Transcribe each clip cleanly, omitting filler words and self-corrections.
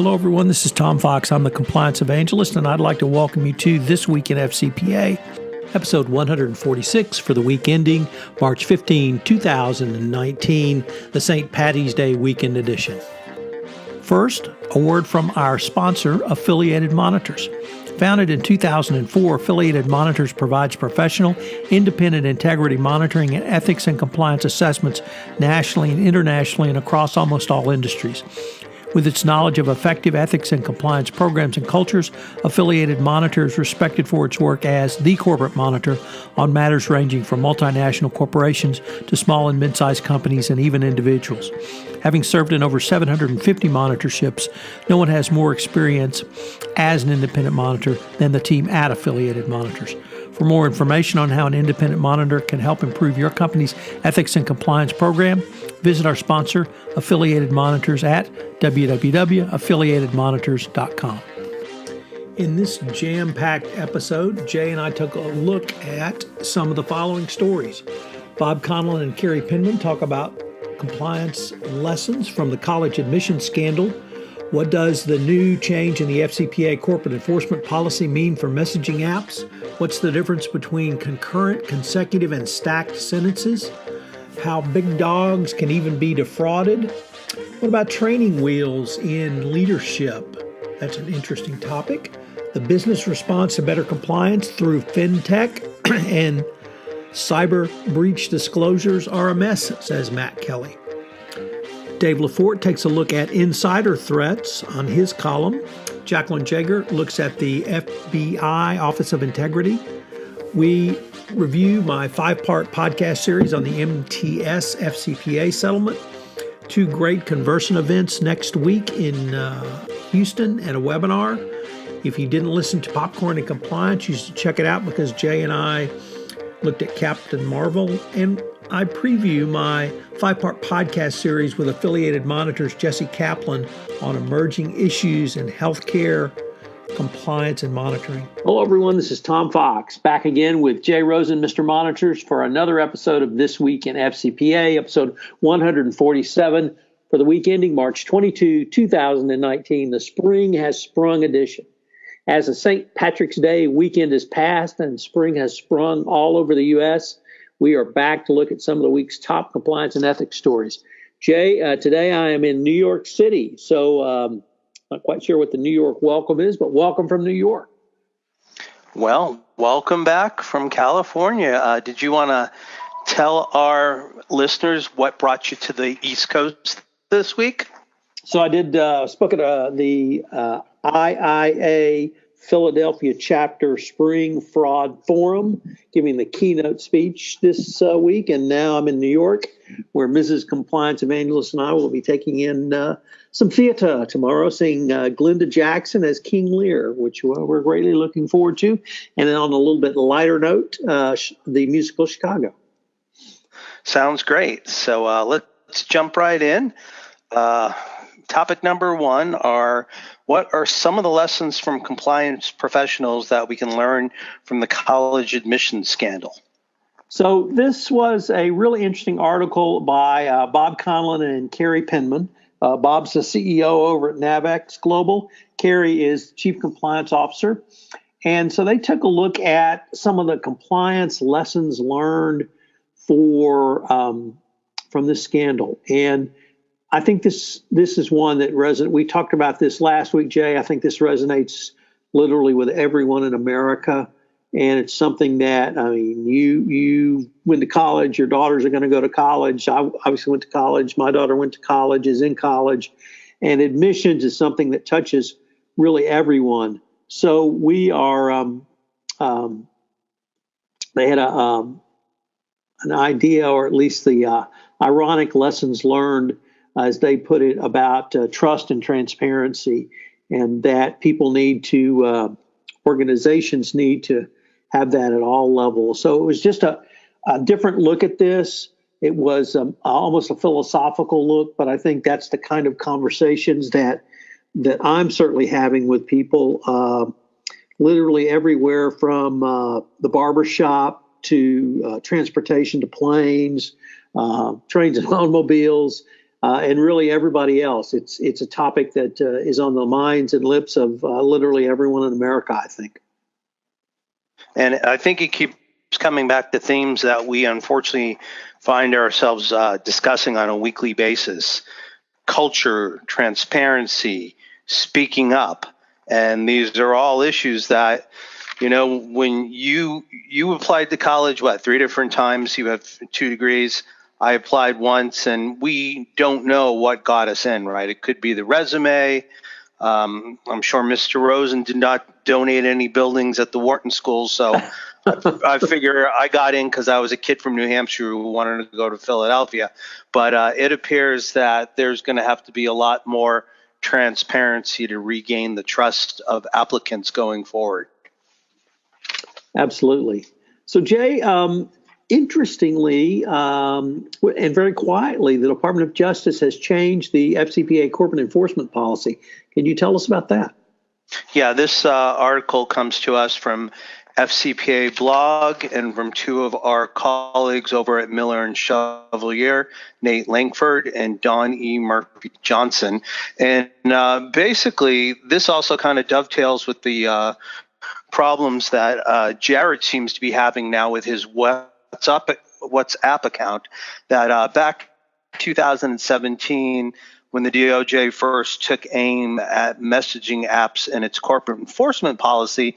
Hello, everyone. This is Tom Fox. I'm the Compliance Evangelist, and I'd like to welcome you to This Week in FCPA, Episode 146 for the week ending March 15, 2019, the St. Patty's Day Weekend Edition. First, a word from our sponsor, Affiliated Monitors. Founded in 2004, Affiliated Monitors provides professional, independent integrity monitoring and ethics and compliance assessments nationally and internationally and across almost all industries. With its knowledge of effective ethics and compliance programs and cultures, Affiliated Monitor is respected for its work as the corporate monitor on matters ranging from multinational corporations to small and mid-sized companies and even individuals. Having served in over 750 monitorships, no one has more experience as an independent monitor than the team at Affiliated Monitors. For more information on how an independent monitor can help improve your company's ethics and compliance program, visit our sponsor, Affiliated Monitors, at www.affiliatedmonitors.com. In this jam-packed episode, Jay and I took a look at some of the following stories. Bob Conlon and Carrie Penman talk about compliance lessons from the college admissions scandal. What does the new change in the FCPA corporate enforcement policy mean for messaging apps? What's the difference between concurrent, consecutive, and stacked sentences? How big dogs can even be defrauded? What about training wheels in leadership? That's an interesting topic. The business response to better compliance through fintech and cyber breach disclosures are a mess, says Matt Kelly. Dave Lafort takes a look at insider threats on his column. Jacqueline Jager looks at the FBI Office of Integrity. We review my 5-part podcast series on the MTS FCPA settlement. 2 great conversion events next week in Houston and a webinar. If you didn't listen to Popcorn and Compliance, you should check it out because Jay and I looked at Captain Marvel, and I preview my 5-part podcast series with Affiliated Monitors' Jesse Kaplan on emerging issues in healthcare, compliance, and monitoring. Hello, everyone. This is Tom Fox, back again with Jay Rosen, Mr. Monitors, for another episode of This Week in FCPA, episode 147 for the week ending March 22, 2019, the Spring Has Sprung edition. As the St. Patrick's Day weekend has passed and spring has sprung all over the U.S., we are back to look at some of the week's top compliance and ethics stories. Jay, today I am in New York City, so not quite sure what the New York welcome is, but welcome from New York. Well, welcome back from California. Did you want to tell our listeners what brought you to the East Coast this week? So I did spoke at the IIA Philadelphia Chapter Spring Fraud Forum, giving the keynote speech this week. And now I'm in New York, where Mrs. Compliance Evangelist and I will be taking in some theater tomorrow, seeing Glenda Jackson as King Lear, which we're greatly looking forward to. And then on a little bit lighter note, the musical Chicago. Sounds great. So let's jump right in. Topic number 1 what are some of the lessons from compliance professionals that we can learn from the college admissions scandal? So this was a really interesting article by Bob Conlon and Carrie Penman. Bob's the CEO over at Navex Global. Carrie is Chief Compliance Officer. And so they took a look at some of the compliance lessons learned from this scandal. And I think this is one that resonates. We talked about this last week, Jay. I think this resonates literally with everyone in America. And it's something that, I mean, you went to college, your daughters are going to go to college. I obviously went to college. My daughter went to college, is in college. And admissions is something that touches really everyone. So we are, they had an idea, or at least the ironic lessons learned, as they put it, about trust and transparency, and that people need to, organizations need to have that at all levels. So it was just a different look at this. It was almost a philosophical look, but I think that's the kind of conversations that I'm certainly having with people, literally everywhere from the barbershop to transportation to planes, trains and automobiles. and really everybody else. It's a topic that is on the minds and lips of literally everyone in America, I think. And I think it keeps coming back to themes that we unfortunately find ourselves discussing on a weekly basis: culture, transparency, speaking up. And these are all issues that, when you applied to college, 3 different times, you have 2 degrees. I applied once, and we don't know what got us in, right? It could be the resume. I'm sure Mr. Rosen did not donate any buildings at the Wharton School, so I figure I got in because I was a kid from New Hampshire who wanted to go to Philadelphia. But it appears that there's going to have to be a lot more transparency to regain the trust of applicants going forward. Absolutely. So, Jay, interestingly, and very quietly, the Department of Justice has changed the FCPA corporate enforcement policy. Can you tell us about that? Yeah, this article comes to us from FCPA blog and from 2 of our colleagues over at Miller and Chevalier, Nate Langford and Don E. Murphy Johnson. And basically, this also kind of dovetails with the problems that Jared seems to be having now with his WhatsApp account. That back 2017, when the DOJ first took aim at messaging apps and its corporate enforcement policy,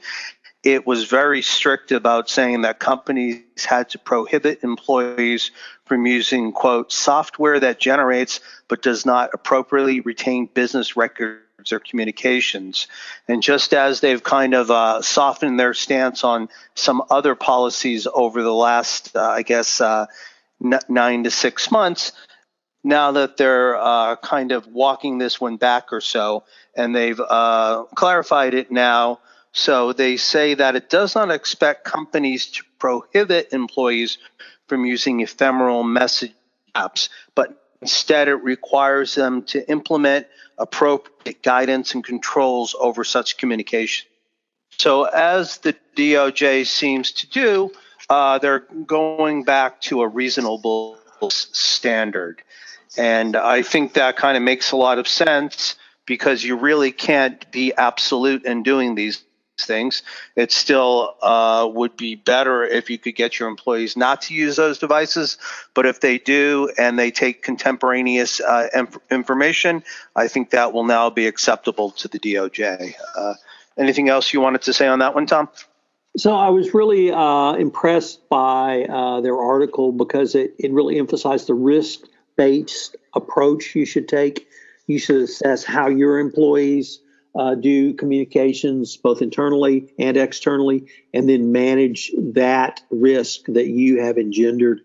it was very strict about saying that companies had to prohibit employees from using, quote, software that generates but does not appropriately retain business records or communications. And just as they've kind of softened their stance on some other policies over the last, 9 to 6 months, now that they're kind of walking this one back or so, and they've clarified it now. So they say that it does not expect companies to prohibit employees from using ephemeral message apps, but instead it requires them to implement appropriate guidance and controls over such communication. So as the DOJ seems to do, they're going back to a reasonable standard. And I think that kind of makes a lot of sense, because you really can't be absolute in doing these things. It still would be better if you could get your employees not to use those devices. But if they do and they take contemporaneous information, I think that will now be acceptable to the DOJ. Anything else you wanted to say on that one, Tom? So I was really impressed by their article, because it really emphasized the risk-based approach you should take. You should assess how your employees do communications, both internally and externally, and then manage that risk that you have engendered.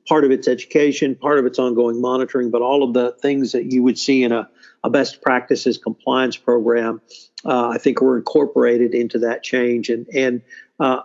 Part of it's education, part of it's ongoing monitoring, but all of the things that you would see in a best practices compliance program, I think were incorporated into that change. And I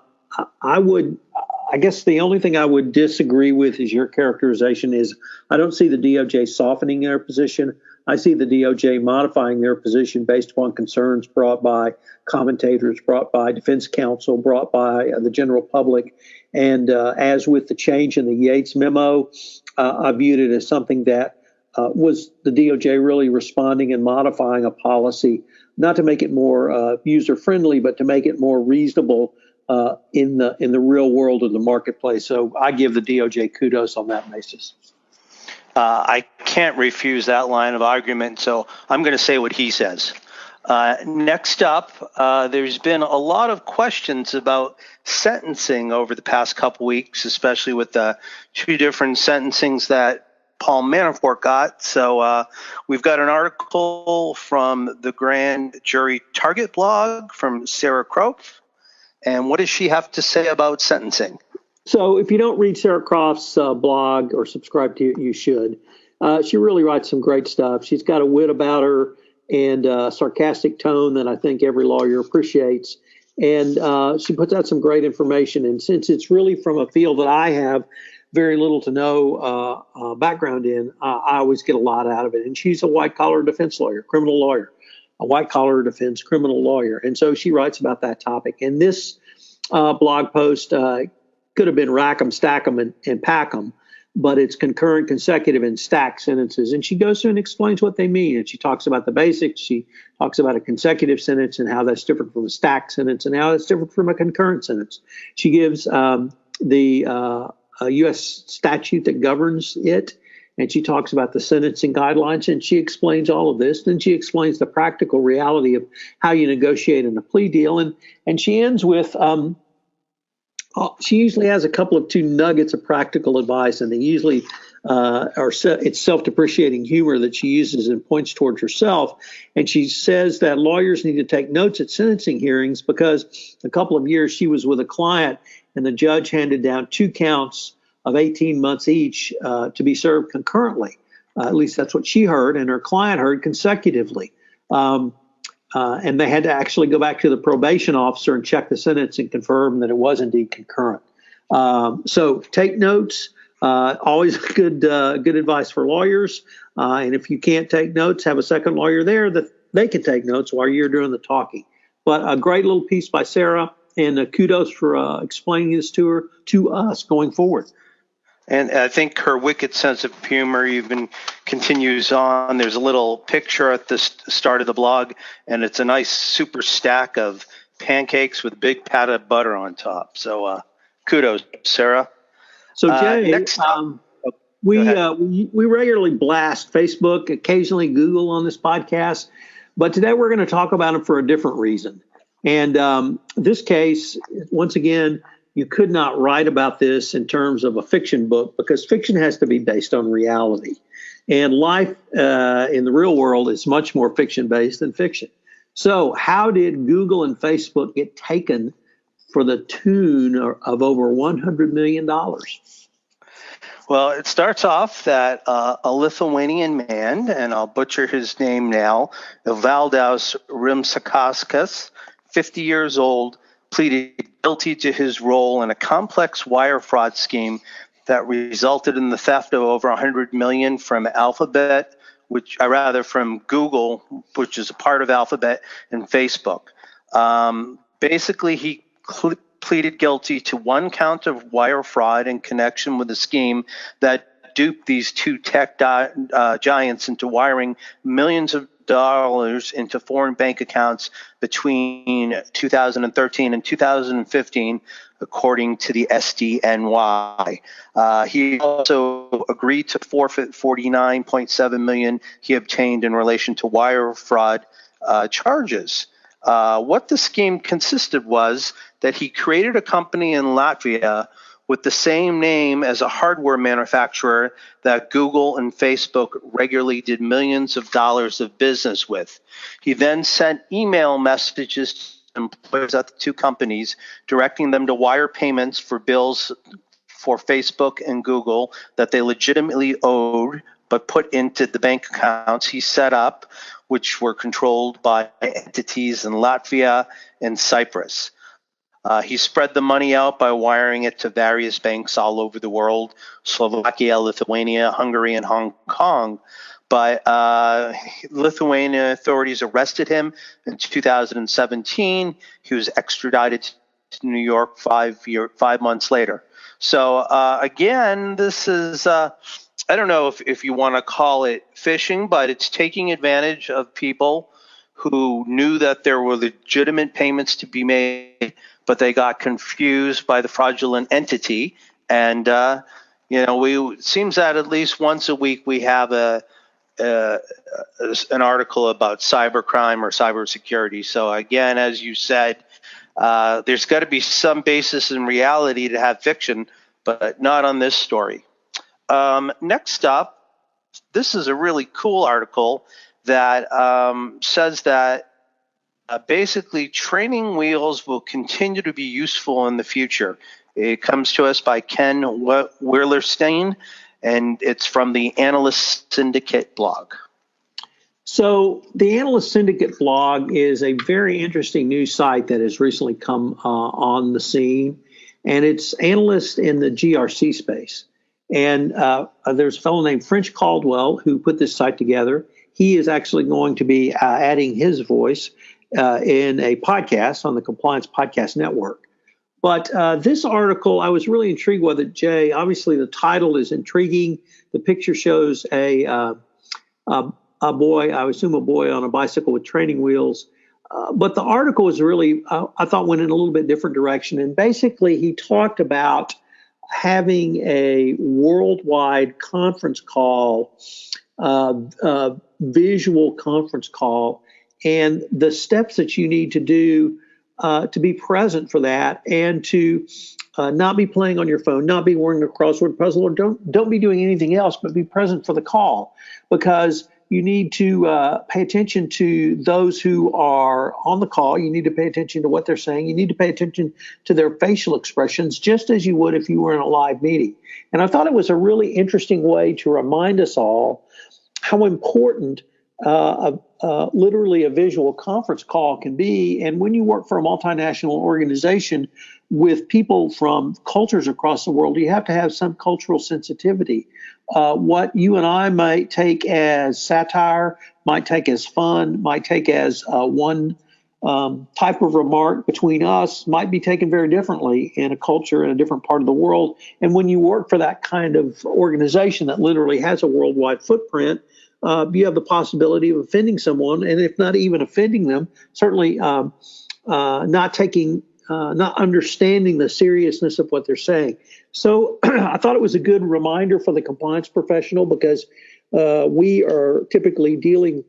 guess the only thing I would disagree with is your characterization is I don't see the DOJ softening their position. I see the DOJ modifying their position based upon concerns brought by commentators, brought by defense counsel, brought by the general public. And as with the change in the Yates memo, I viewed it as something that was the DOJ really responding and modifying a policy, not to make it more user-friendly, but to make it more reasonable in the real world of the marketplace. So I give the DOJ kudos on that basis. I can't refuse that line of argument, so I'm going to say what he says. Next up, there's been a lot of questions about sentencing over the past couple weeks, especially with the 2 different sentencings that Paul Manafort got. So we've got an article from the Grand Jury Target blog from Sarah Crope. And what does she have to say about sentencing? So if you don't read Sarah Croft's blog or subscribe to it, you should. She really writes some great stuff. She's got a wit about her and a sarcastic tone that I think every lawyer appreciates. And she puts out some great information. And since it's really from a field that I have very little to no background in, I always get a lot out of it. And she's a white-collar defense lawyer, criminal lawyer, a white-collar defense criminal lawyer. And so she writes about that topic. And this blog post could have been rack 'em, stack 'em, and pack 'em. but it's concurrent, consecutive, and stacked sentences. And she goes through and explains what they mean. And she talks about the basics. She talks about a consecutive sentence and how that's different from a stacked sentence and how it's different from a concurrent sentence. She gives the U.S. statute that governs it. And she talks about the sentencing guidelines, and she explains all of this. Then she explains the practical reality of how you negotiate in a plea deal. And she ends with, she usually has a couple of two nuggets of practical advice, and they usually it's self-depreciating humor that she uses and points towards herself. And she says that lawyers need to take notes at sentencing hearings because a couple of years she was with a client, and the judge handed down 2 counts of 18 months each to be served concurrently. At least that's what she heard, and her client heard consecutively. And they had to actually go back to the probation officer and check the sentence and confirm that it was indeed concurrent. So take notes. Always good advice for lawyers. And if you can't take notes, have a second lawyer there that they can take notes while you're doing the talking. But a great little piece by Sarah, and kudos for explaining this to us going forward. And I think her wicked sense of humor even continues on. There's a little picture at the start of the blog, and it's a nice super stack of pancakes with a big pat of butter on top. So kudos, Sarah. So Jay, next we regularly blast Facebook, occasionally Google on this podcast, but today we're going to talk about them for a different reason. And this case, once again, you could not write about this in terms of a fiction book because fiction has to be based on reality. And life in the real world is much more fiction-based than fiction. So how did Google and Facebook get taken for the tune of over $100 million? Well, it starts off that a Lithuanian man, and I'll butcher his name now, Valdas Rimsakauskas, 50 years old, pleaded guilty to his role in a complex wire fraud scheme that resulted in the theft of over $100 million from Alphabet, from Google, which is a part of Alphabet, and Facebook. Basically, he pleaded guilty to 1 count of wire fraud in connection with a scheme that duped these 2 tech giants into wiring millions of dollars into foreign bank accounts between 2013 and 2015, according to the SDNY. He also agreed to forfeit $49.7 million he obtained in relation to wire fraud charges. What the scheme consisted was that he created a company in Latvia with the same name as a hardware manufacturer that Google and Facebook regularly did millions of dollars of business with. He then sent email messages to employees at the 2 companies, directing them to wire payments for bills for Facebook and Google that they legitimately owed, but put into the bank accounts he set up, which were controlled by entities in Latvia and Cyprus. He spread the money out by wiring it to various banks all over the world, Slovakia, Lithuania, Hungary, and Hong Kong. But Lithuania authorities arrested him in 2017. He was extradited to New York 5 months later. So again, this is, I don't know if you want to call it phishing, but it's taking advantage of people who knew that there were legitimate payments to be made, but they got confused by the fraudulent entity. And, it seems that at least once a week we have an article about cybercrime or cybersecurity. So again, as you said, there's got to be some basis in reality to have fiction, but not on this story. Next up, this is a really cool article that says that basically training wheels will continue to be useful in the future. It comes to us by Ken Wierlerstein, and it's from the Analyst Syndicate blog. So the Analyst Syndicate blog is a very interesting news site that has recently come on the scene, and it's analysts in the GRC space. And there's a fellow named French Caldwell who put this site together. He is actually going to be adding his voice in a podcast on the Compliance Podcast Network. But this article, I was really intrigued with it, Jay. Obviously, the title is intriguing. The picture shows a boy, I assume a boy on a bicycle with training wheels. But the article was really, I thought, went in a little bit different direction. And basically, he talked about having a worldwide conference call, visual conference call, and the steps that you need to do to be present for that, and to not be playing on your phone, not be worrying a crossword puzzle, or don't be doing anything else, but be present for the call, because you need to pay attention to those who are on the call. You need to pay attention to what they're saying. You need to pay attention to their facial expressions, just as you would if you were in a live meeting. And I thought it was a really interesting way to remind us all how important literally a visual conference call can be. And when you work for a multinational organization with people from cultures across the world, you have to have some cultural sensitivity. What you and I might take as satire, might take as fun, might take as one type of remark between us, might be taken very differently in a culture in a different part of the world. And when you work for that kind of organization that literally has a worldwide footprint, you have the possibility of offending someone, and if not even offending them, certainly not understanding the seriousness of what they're saying. So I thought it was a good reminder for the compliance professional, because we are typically dealing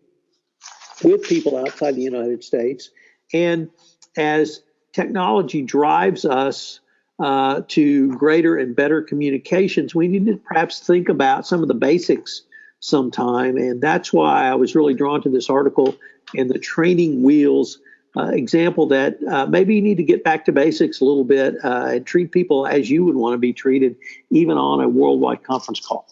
with people outside the United States. And as technology drives us to greater and better communications, we need to perhaps think about some of the basics sometime. And that's why I was really drawn to this article and the training wheels example, that maybe you need to get back to basics a little bit and treat people as you would want to be treated, even on a worldwide conference call.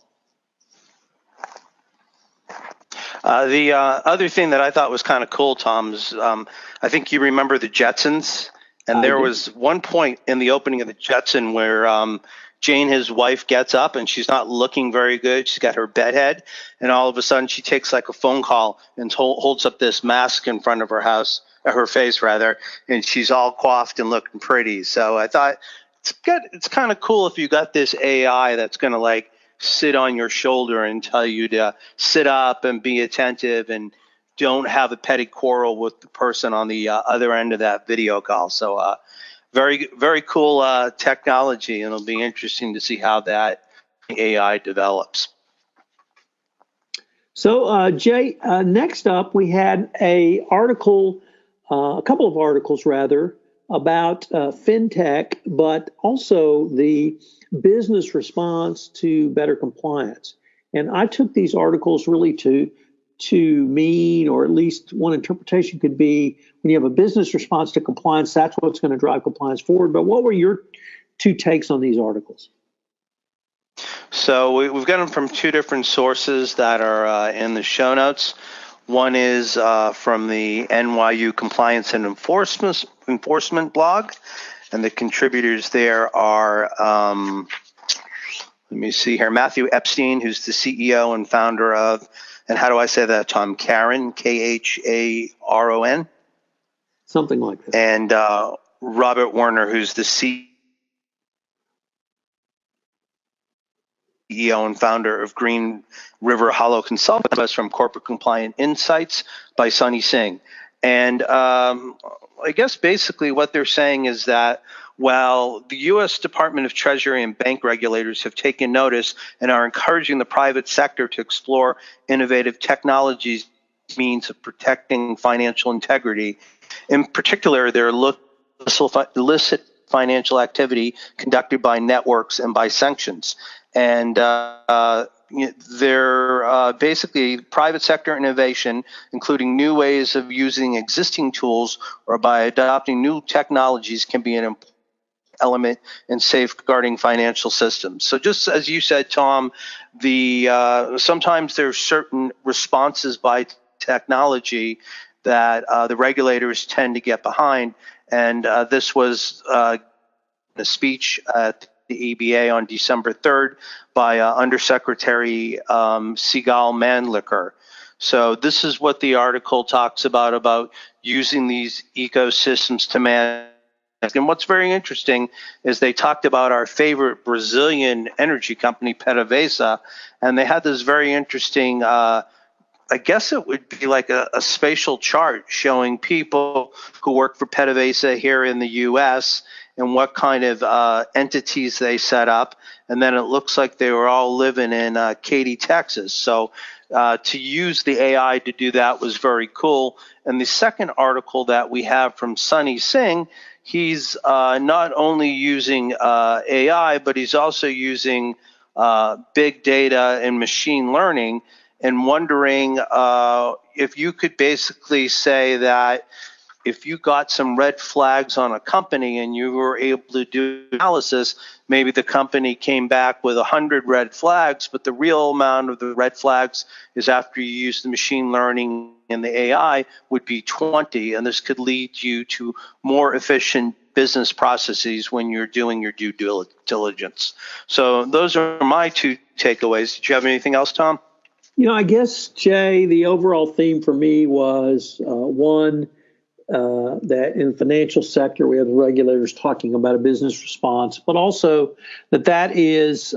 The other thing that I thought was kind of cool, Tom, is I think you remember the Jetsons, and there was one point in the opening of the Jetson where Jane, his wife, gets up and she's not looking very good. She's got her bedhead, and all of a sudden she takes like a phone call and holds up this mask in front of her face rather, and she's all coiffed and looking pretty. So I thought it's good. It's kind of cool if you got this AI that's going to like sit on your shoulder and tell you to sit up and be attentive and don't have a petty quarrel with the person on the other end of that video call. So very, very cool technology, and it'll be interesting to see how that AI develops. So, Jay, next up, we had a couple of articles rather, about fintech, but also the business response to better compliance. And I took these articles really to mean, or at least one interpretation could be, when you have a business response to compliance, that's what's going to drive compliance forward. But what were your two takes on these articles? So we've got them from two different sources that are in the show notes. One is from the NYU Compliance and Enforcement blog, and the contributors there are, let me see here, Matthew Epstein, who's the CEO and founder of, and how do I say that, Tom? Kharon, Kharon? Something like that. And Robert Werner, who's the CEO and founder of Green River Hollow Consulting, us from Corporate Compliant Insights by Sunny Singh. And I guess basically what they're saying is that while the U.S. Department of Treasury and bank regulators have taken notice and are encouraging the private sector to explore innovative technologies, means of protecting financial integrity, in particular, their illicit financial activity conducted by networks and by sanctions. And they're basically private sector innovation, including new ways of using existing tools or by adopting new technologies, can be an important element in safeguarding financial systems. So just as you said, Tom, sometimes there's certain responses by technology that the regulators tend to get behind. And this was a speech at the EBA on December 3rd by Undersecretary Sigal Manliker. So this is what the article talks about using these ecosystems to manage And what's very interesting is they talked about our favorite Brazilian energy company, PDVSA, and they had this very interesting, I guess it would be like a spatial chart showing people who work for PDVSA here in the U.S. and what kind of entities they set up. And then it looks like they were all living in Katy, Texas. So to use the AI to do that was very cool. And the second article that we have from Sunny Singh, he's not only using AI, but he's also using big data and machine learning, and wondering if you could basically say that if you got some red flags on a company and you were able to do analysis, maybe the company came back with 100 red flags, but the real amount of the red flags is after you use the machine learning and the AI would be 20, and this could lead you to more efficient business processes when you're doing your due diligence. So those are my two takeaways. Did you have anything else, Tom? I guess, Jay, the overall theme for me was one, that in the financial sector, we have the regulators talking about a business response, but also that is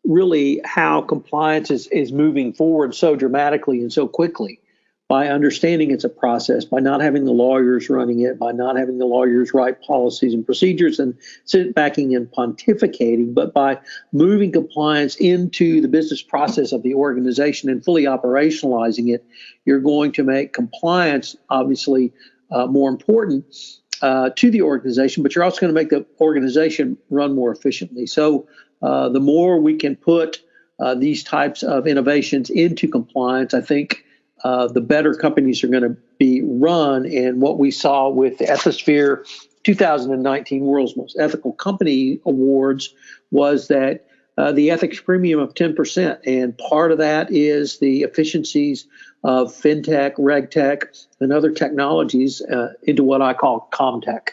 really how compliance is moving forward so dramatically and so quickly, by understanding it's a process, by not having the lawyers running it, by not having the lawyers write policies and procedures and sit backing and pontificating, but by moving compliance into the business process of the organization and fully operationalizing it. You're going to make compliance obviously more important to the organization, but you're also going to make the organization run more efficiently. So the more we can put these types of innovations into compliance, I think the better companies are going to be run. And what we saw with the Ethisphere 2019 World's Most Ethical Company Awards was that the ethics premium of 10%. And part of that is the efficiencies of fintech, regtech, and other technologies into what I call comtech.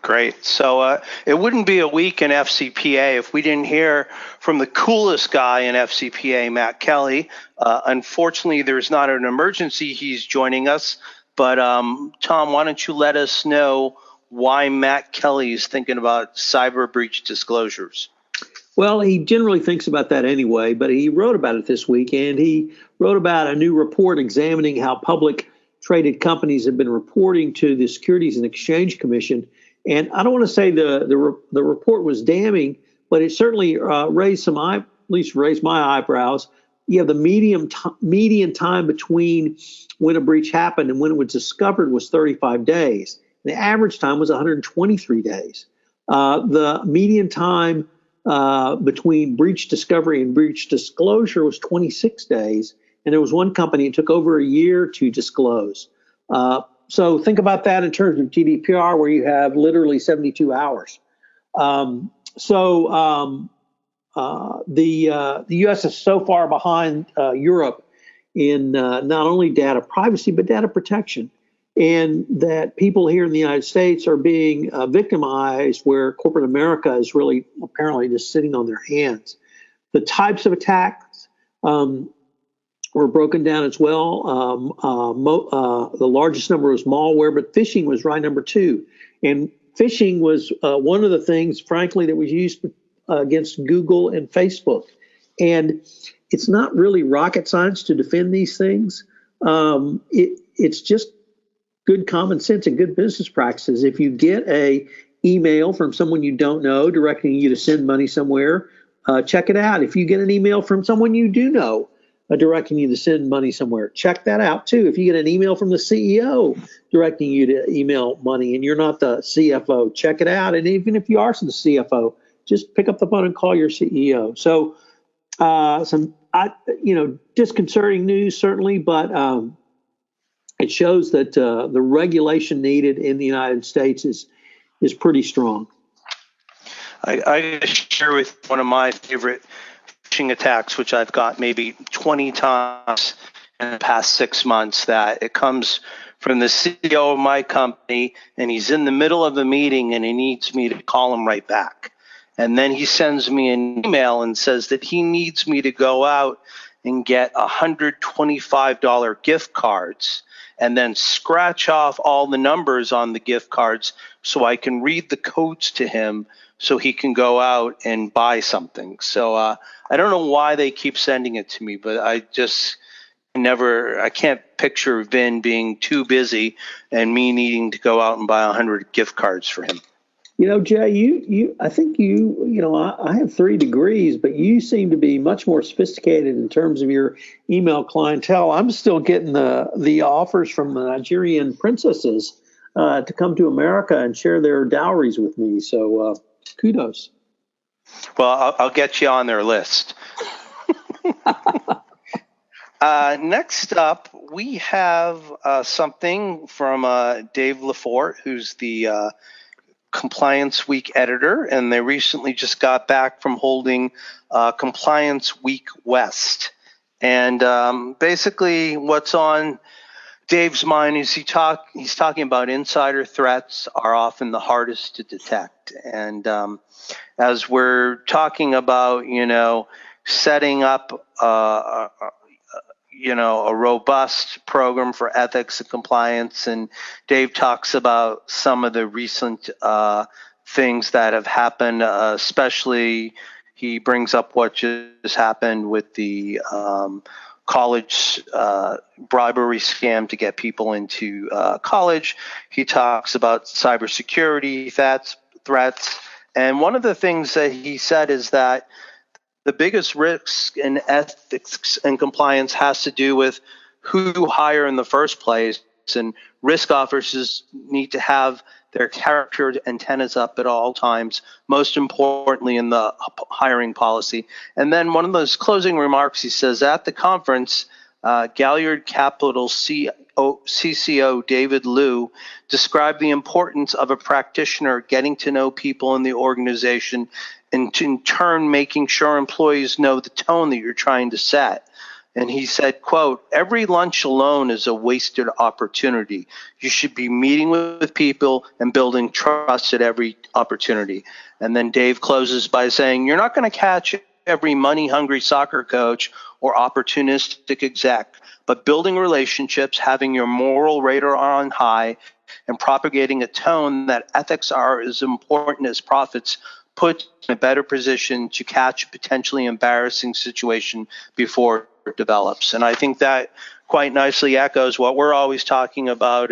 Great. So it wouldn't be a week in FCPA if we didn't hear from the coolest guy in FCPA, Matt Kelly. Unfortunately, there's not an emergency. He's joining us. But Tom, why don't you let us know why Matt Kelly is thinking about cyber breach disclosures? Well, he generally thinks about that anyway, but he wrote about it this week, and he wrote about a new report examining how public traded companies have been reporting to the Securities and Exchange Commission. And I don't want to say the report was damning, but it certainly raised my eyebrows. You have the median time between when a breach happened and when it was discovered was 35 days. The average time was 123 days. The median time between breach discovery and breach disclosure was 26 days. And there was one company it took over a year to disclose. So think about that in terms of GDPR, where you have literally 72 hours. The U.S. is so far behind Europe in not only data privacy, but data protection. And that people here in the United States are being victimized, where corporate America is really apparently just sitting on their hands. The types of attacks were broken down as well. The largest number was malware, but phishing was right number 2. And phishing was one of the things, frankly, that was used against Google and Facebook. And it's not really rocket science to defend these things. It's just good common sense and good business practices. If you get a email from someone you don't know directing you to send money somewhere, check it out. If you get an email from someone you do know directing you to send money somewhere, check that out too. If you get an email from the CEO directing you to email money and you're not the CFO, check it out. And even if you are the CFO, just pick up the phone and call your CEO. So some disconcerting news certainly, but it shows that the regulation needed in the United States is pretty strong. I share with one of my favorite phishing attacks, which I've got maybe 20 times in the past 6 months, that it comes from the CEO of my company, and he's in the middle of a meeting and he needs me to call him right back. And then he sends me an email and says that he needs me to go out and get $125 gift cards and then scratch off all the numbers on the gift cards so I can read the codes to him so he can go out and buy something. So I don't know why they keep sending it to me, but I can't picture Vin being too busy and me needing to go out and buy 100 gift cards for him. Jay, I think I have 3 degrees, but you seem to be much more sophisticated in terms of your email clientele. I'm still getting the offers from the Nigerian princesses to come to America and share their dowries with me. So kudos. Well, I'll get you on their list. Next up, we have something from Dave Lafort, who's the Compliance Week editor, and they recently just got back from holding Compliance Week West. And basically what's on Dave's mind is he's talking about insider threats are often the hardest to detect. And as we're talking about, setting up a robust program for ethics and compliance. And Dave talks about some of the recent things that have happened, especially he brings up what just happened with the college bribery scam to get people into college. He talks about cybersecurity threats. And one of the things that he said is that the biggest risk in ethics and compliance has to do with who you hire in the first place. And risk officers need to have their character antennas up at all times, most importantly in the hiring policy. And then one of those closing remarks, he says, at the conference, Galliard Capital CCO David Liu described the importance of a practitioner getting to know people in the organization and in turn making sure employees know the tone that you're trying to set. And he said, quote, every lunch alone is a wasted opportunity. You should be meeting with people and building trust at every opportunity. And then Dave closes by saying, you're not going to catch every money-hungry soccer coach or opportunistic exec, but building relationships, having your moral radar on high, and propagating a tone that ethics are as important as profits put in a better position to catch a potentially embarrassing situation before it develops. And I think that quite nicely echoes what we're always talking about.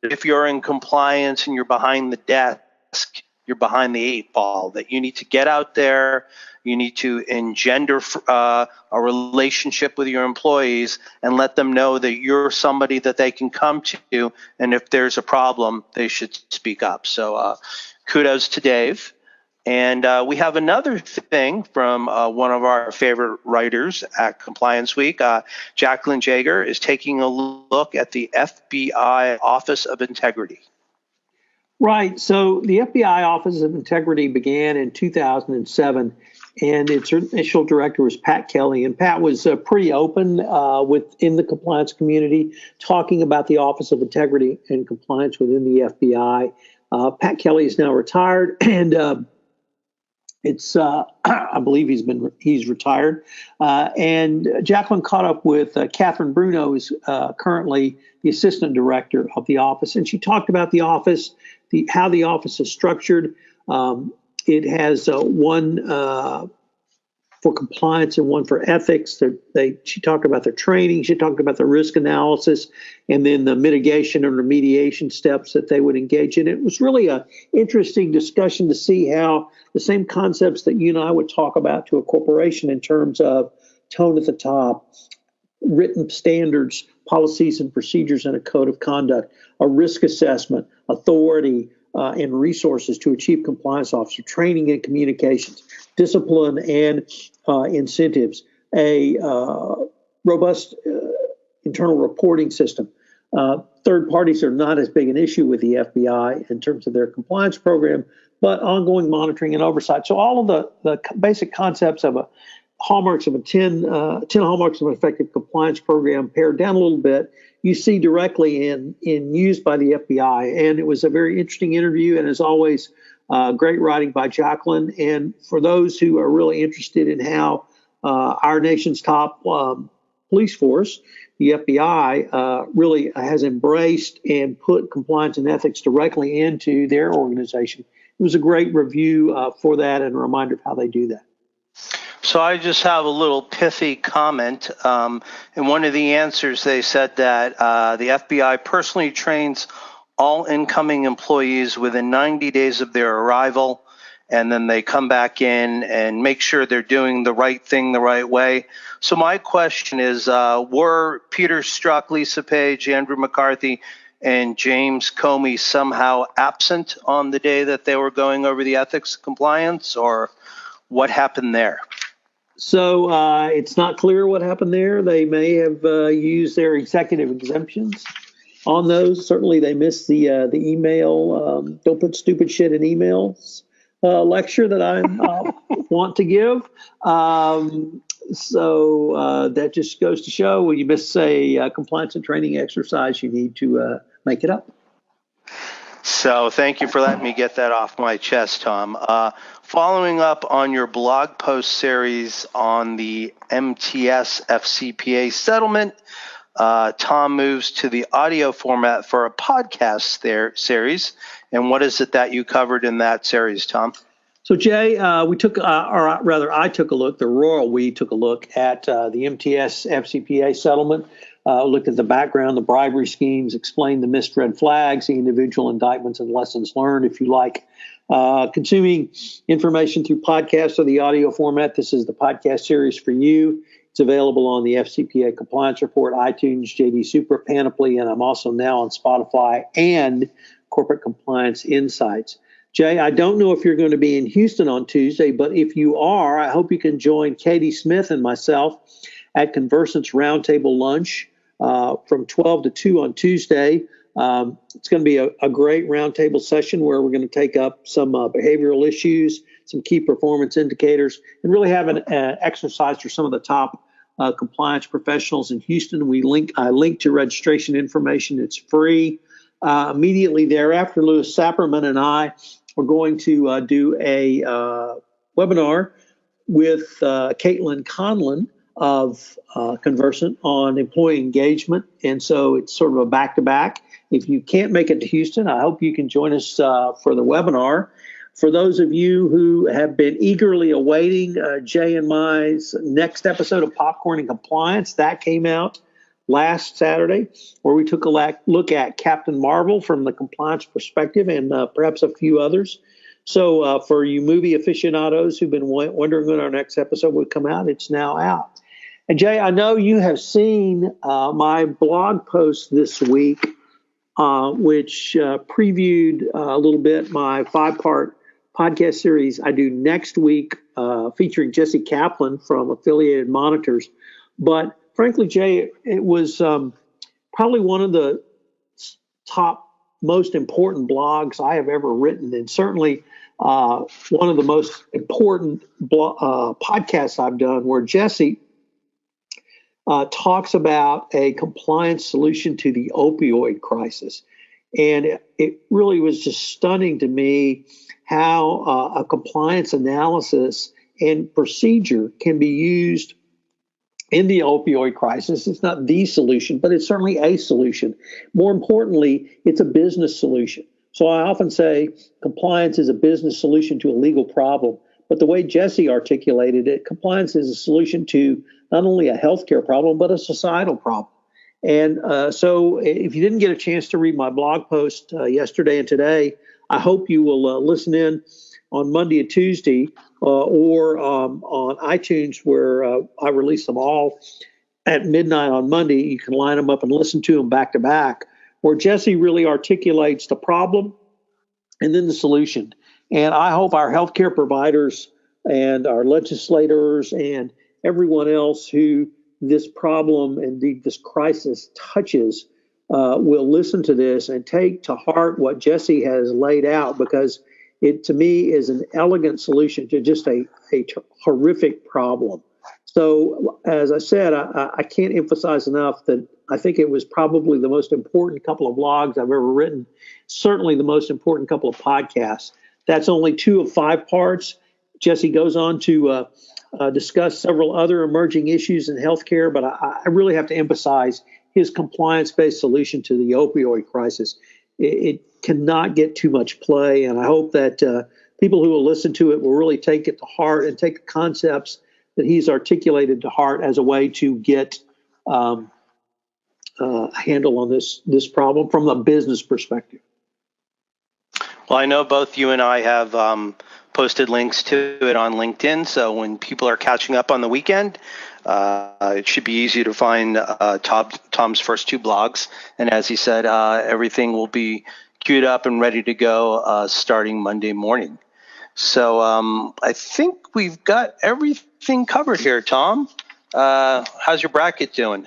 If you're in compliance and you're behind the desk, you're behind the 8 ball, that you need to get out there, you need to engender a relationship with your employees and let them know that you're somebody that they can come to, and if there's a problem, they should speak up. So kudos to Dave. And we have another thing from one of our favorite writers at Compliance Week. Jacqueline Jaeger is taking a look at the FBI Office of Integrity. Right. So the FBI Office of Integrity began in 2007, and its initial director was Pat Kelly. And Pat was pretty open within the compliance community, talking about the Office of Integrity and Compliance within the FBI. Pat Kelly is now retired, and I believe he's retired. And Jacqueline caught up with Catherine Bruno, who's currently the assistant director of the office, and she talked about the office, how the office is structured. It has one for compliance and one for ethics. She talked about their training. She talked about the risk analysis, and then the mitigation and remediation steps that they would engage in. It was really an interesting discussion to see how the same concepts that you and I would talk about to a corporation in terms of tone at the top, written standards, policies and procedures, and a code of conduct, a risk assessment, authority, and resources to achieve compliance officer, training and communications, discipline and incentives, a robust internal reporting system. Third parties are not as big an issue with the FBI in terms of their compliance program, but ongoing monitoring and oversight. So all of the basic concepts of hallmarks of 10 hallmarks of an effective compliance program pared down a little bit, you see directly in used by the FBI. And it was a very interesting interview, and as always, great writing by Jacqueline. And for those who are really interested in how our nation's top police force the FBI really has embraced and put compliance and ethics directly into their organization. It was a great review for that and a reminder of how they do that. So I just have a little pithy comment. In one of the answers, they said that the FBI personally trains all incoming employees within 90 days of their arrival, and then they come back in and make sure they're doing the right thing the right way. So my question is, were Peter Strzok, Lisa Page, Andrew McCarthy, and James Comey somehow absent on the day that they were going over the ethics compliance, or what happened there? So it's not clear what happened there. They may have used their executive exemptions on those. Certainly they missed the email, don't put stupid shit in emails lecture that I want to give. So that just goes to show when you miss a compliance and training exercise, you need to make it up. So thank you for letting me get that off my chest, Tom. Following up on your blog post series on the MTS FCPA settlement, Tom moves to the audio format for a podcast series. And what is it that you covered in that series, Tom? So, Jay, we took, or rather, I took a look, we took a look at the MTS FCPA settlement, looked at the background, the bribery schemes, explained the missed red flags, the individual indictments and lessons learned. If you like consuming information through podcasts or the audio format, this is the podcast series for you. It's available on the FCPA Compliance Report, iTunes, JD Super, Panoply, and I'm also now on Spotify and Corporate Compliance Insights. Jay, I don't know if you're going to be in Houston on Tuesday, but if you are, I hope you can join Katie Smith and myself at Conversant's Roundtable Lunch from 12 to 2 on Tuesday. It's going to be a great roundtable session where we're going to take up some behavioral issues, some key performance indicators, and really have an exercise for some of the top compliance professionals in Houston. I link to registration information. It's free. Immediately thereafter, Louis Sapperman and I are going to do a webinar with Caitlin Conlon of Conversant on employee engagement. And so it's sort of a back-to-back. If you can't make it to Houston, I hope you can join us for the webinar. For those of you who have been eagerly awaiting Jay and my next episode of Popcorn and Compliance, that came out last Saturday, where we took a look at Captain Marvel from the compliance perspective and perhaps a few others. So for you movie aficionados who've been wondering when our next episode would come out, it's now out. And Jay, I know you have seen my blog post this week, which previewed a little bit my 5-part podcast series I do next week featuring Jesse Kaplan from Affiliated Monitors. But frankly, Jay, it was probably one of the top most important blogs I have ever written, and certainly one of the most important podcasts I've done, where Jesse talks about a compliance solution to the opioid crisis. And it really was just stunning to me how a compliance analysis and procedure can be used in the opioid crisis. It's not the solution, but it's certainly a solution. More importantly, it's a business solution. So I often say compliance is a business solution to a legal problem. But the way Jesse articulated it, compliance is a solution to not only a healthcare problem, but a societal problem. And so if you didn't get a chance to read my blog post yesterday and today, I hope you will listen in on Monday and Tuesday or on iTunes, where I release them all at midnight on Monday. You can line them up and listen to them back to back, where Jesse really articulates the problem and then the solution. And I hope our healthcare providers and our legislators and everyone else who this problem and this crisis touches will listen to this and take to heart what Jesse has laid out, because it, to me, is an elegant solution to just a horrific problem. So, as I said, I can't emphasize enough that I think it was probably the most important couple of blogs I've ever written, certainly the most important couple of podcasts. That's only 2 of 5 parts. Jesse goes on to discuss several other emerging issues in healthcare, but I really have to emphasize his compliance-based solution to the opioid crisis. It cannot get too much play, and I hope that people who will listen to it will really take it to heart and take the concepts that he's articulated to heart as a way to get a handle on this problem from a business perspective. Well, I know both you and I have posted links to it on LinkedIn, so when people are catching up on the weekend, it should be easy to find Tom's first two blogs. And as he said, everything will be queued up and ready to go starting Monday morning. So I think we've got everything covered here, Tom. How's your bracket doing?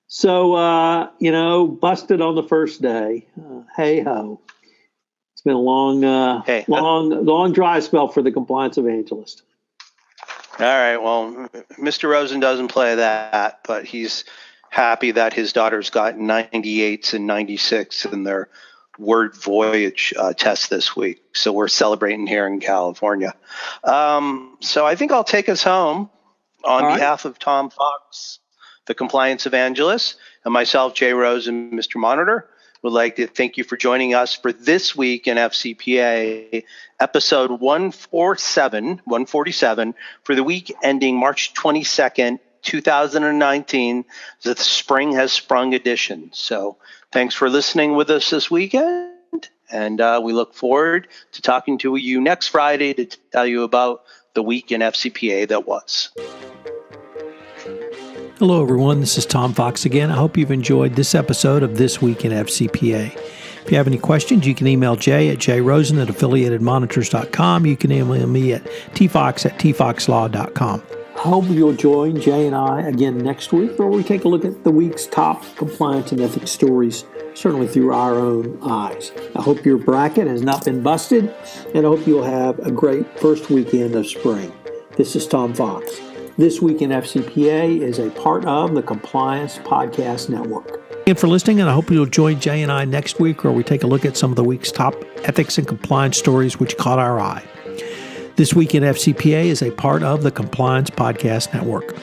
So, busted on the first day. Hey ho. It's been a long dry spell for the compliance evangelist. All right. Well, Mr. Rosen doesn't play that, but he's happy that his daughter's got 98s and 96 in their word voyage test this week. So we're celebrating here in California. So I think I'll take us home on behalf of Tom Fox, the compliance evangelist, and myself, Jay Rosen, Mr. Monitor. Would like to thank you for joining us for this week in FCPA, episode 147 for the week ending March 22nd, 2019, the Spring Has Sprung edition. So thanks for listening with us this weekend, and we look forward to talking to you next Friday to tell you about the week in FCPA that was. Hello, everyone. This is Tom Fox again. I hope you've enjoyed this episode of This Week in FCPA. If you have any questions, you can email Jay at jrosen@affiliatedmonitors.com. You can email me at tfox@tfoxlaw.com. I hope you'll join Jay and I again next week, where we take a look at the week's top compliance and ethics stories, certainly through our own eyes. I hope your bracket has not been busted, and I hope you'll have a great first weekend of spring. This is Tom Fox. This Week in FCPA is a part of the Compliance Podcast Network. Thank you for listening, and I hope you'll join Jay and I next week, where we take a look at some of the week's top ethics and compliance stories which caught our eye. This Week in FCPA is a part of the Compliance Podcast Network.